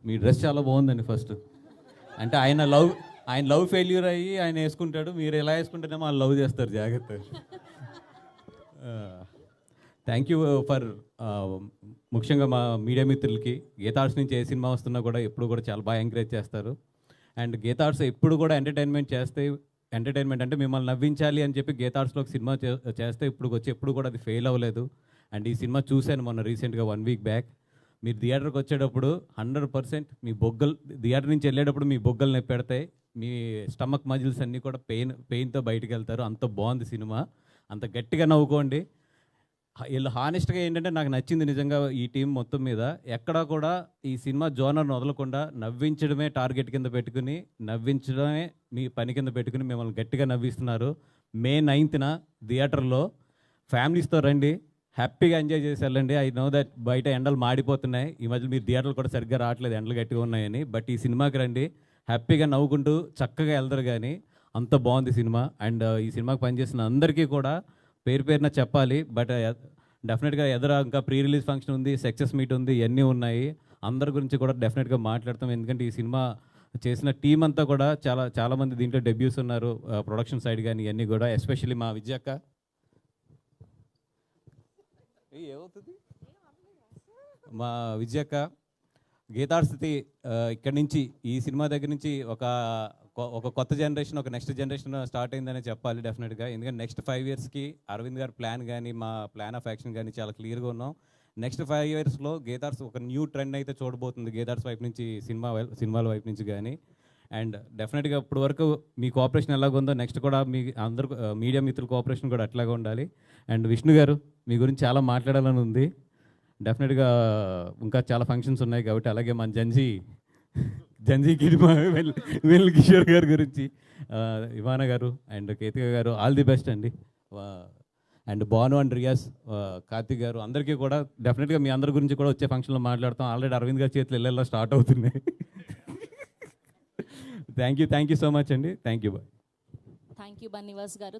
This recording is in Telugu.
మీ డ్రెస్ చాలా బాగుందండి ఫస్ట్. అంటే ఆయన లవ్ ఫెయిల్యూర్ అయ్యి ఆయన వేసుకుంటాడు, మీరు ఎలా వేసుకుంటేనేమో వాళ్ళు లవ్ చేస్తారు, జాగ్రత్త. థ్యాంక్ యూ ఫర్ ముఖ్యంగా మా మీడియా మిత్రులకి. గీతార్ట్స్ నుంచి ఏ సినిమా వస్తున్నా కూడా ఎప్పుడు కూడా చాలా బాగా ఎంకరేజ్ చేస్తారు. అండ్ గీతార్ట్స్ ఎప్పుడు కూడా ఎంటర్టైన్మెంట్ అంటే మిమ్మల్ని నవ్వించాలి అని చెప్పి గీతార్ట్స్లో ఒక సినిమా చేస్తే ఇప్పుడు వచ్చి ఎప్పుడు కూడా అది ఫెయిల్ అవ్వలేదు. అండ్ ఈ సినిమా చూశాను మొన్న రీసెంట్గా 1 వీక్ బ్యాక్. మీరు థియేటర్కి వచ్చేటప్పుడు 100% మీ థియేటర్ నుంచి వెళ్ళేటప్పుడు మీ బొగ్గలు నొప్పి పెడతాయి, మీ స్టమక్ మజిల్స్ అన్నీ కూడా పెయిన్తో బయటికి వెళ్తారు. అంత బాగుంది సినిమా, అంత గట్టిగా నవ్వుకోండి. వీళ్ళు హానెస్ట్గా ఏంటంటే నాకు నచ్చింది నిజంగా ఈ టీం మొత్తం మీద. ఎక్కడా కూడా ఈ సినిమా జోనర్ను వదలకుండా నవ్వించడమే టార్గెట్ కింద పెట్టుకుని, నవ్వించడమే మీ పని కింద పెట్టుకుని మిమ్మల్ని గట్టిగా నవ్విస్తున్నారు. May 9th థియేటర్లో ఫ్యామిలీస్తో రండి, హ్యాపీగా ఎంజాయ్ చేసి వెళ్ళండి. ఐ నో దట్ బయట ఎండలు మాడిపోతున్నాయి, ఈ మధ్య మీరు థియేటర్లు కూడా సరిగ్గా రావట్లేదు, ఎండలు గట్టిగా ఉన్నాయని. బట్ ఈ సినిమాకి రండి, హ్యాపీగా నవ్వుకుంటూ చక్కగా వెళ్తారు. కానీ అంత బాగుంది సినిమా. అండ్ ఈ సినిమాకి పనిచేసిన అందరికీ కూడా పేరు పేరున చెప్పాలి. బట్ డెఫినెట్గా ఇంకా ప్రీ రిలీజ్ ఫంక్షన్ ఉంది, సక్సెస్ మీట్ ఉంది, ఇవన్నీ ఉన్నాయి. అందరి గురించి కూడా డెఫినెట్గా మాట్లాడతాం. ఎందుకంటే ఈ సినిమా చేసిన టీం అంతా కూడా చాలామంది దీంట్లో డెబ్యూస్ ఉన్నారు, ప్రొడక్షన్ సైడ్ కానీ ఇవన్నీ కూడా. ఎస్పెషల్లీ మా విజయక్క, ఏమవుతుంది మా విజయక్క గీతార్స్థితి ఇక్కడి నుంచి ఈ సినిమా దగ్గర నుంచి ఒక కొత్త జనరేషన్, ఒక నెక్స్ట్ జనరేషన్ స్టార్ట్ అయిందనే చెప్పాలి డెఫినెట్గా. ఎందుకంటే నెక్స్ట్ 5 yearsకి అరవింద్ గారి ప్లాన్ కానీ మా ప్లాన్ ఆఫ్ యాక్షన్ కానీ చాలా క్లియర్గా ఉన్నాం. నెక్స్ట్ 5 yearsలో గీతార్స్ ఒక న్యూ ట్రెండ్ అయితే చూడబోతుంది గీతార్స్ వైపు నుంచి, సినిమాల వైపు నుంచి కానీ. అండ్ డెఫినెట్గా ఇప్పుడు వరకు మీ కోఆపరేషన్ ఎలాగుందో నెక్స్ట్ కూడా మీ అందరు మీడియా మిత్రుల కోఆపరేషన్ కూడా అట్లాగే ఉండాలి. అండ్ విష్ణు గారు, మీ గురించి చాలా మాట్లాడాలని ఉంది. డెఫినెట్గా ఇంకా చాలా ఫంక్షన్స్ ఉన్నాయి కాబట్టి. అలాగే మన జంజీ కిరిమా వెల్ కిషోర్ గారి గురించి, ఇవానా గారు అండ్ కేతిక గారు, ఆల్ ది బెస్ట్ అండి. అండ్ భాను అండ్ రియాజ్, కార్తిక్ గారు, అందరికీ కూడా డెఫినెట్గా మీ అందరి గురించి కూడా వచ్చే ఫంక్షన్లో మాట్లాడతాం. ఆల్రెడీ అరవింద్ గారి చేతులు ఇళ్ళల్లో స్టార్ట్ అవుతున్నాయి. థ్యాంక్ యూ సో మచ్ అండి. Thank you. Thank you Bunny Vas గారు.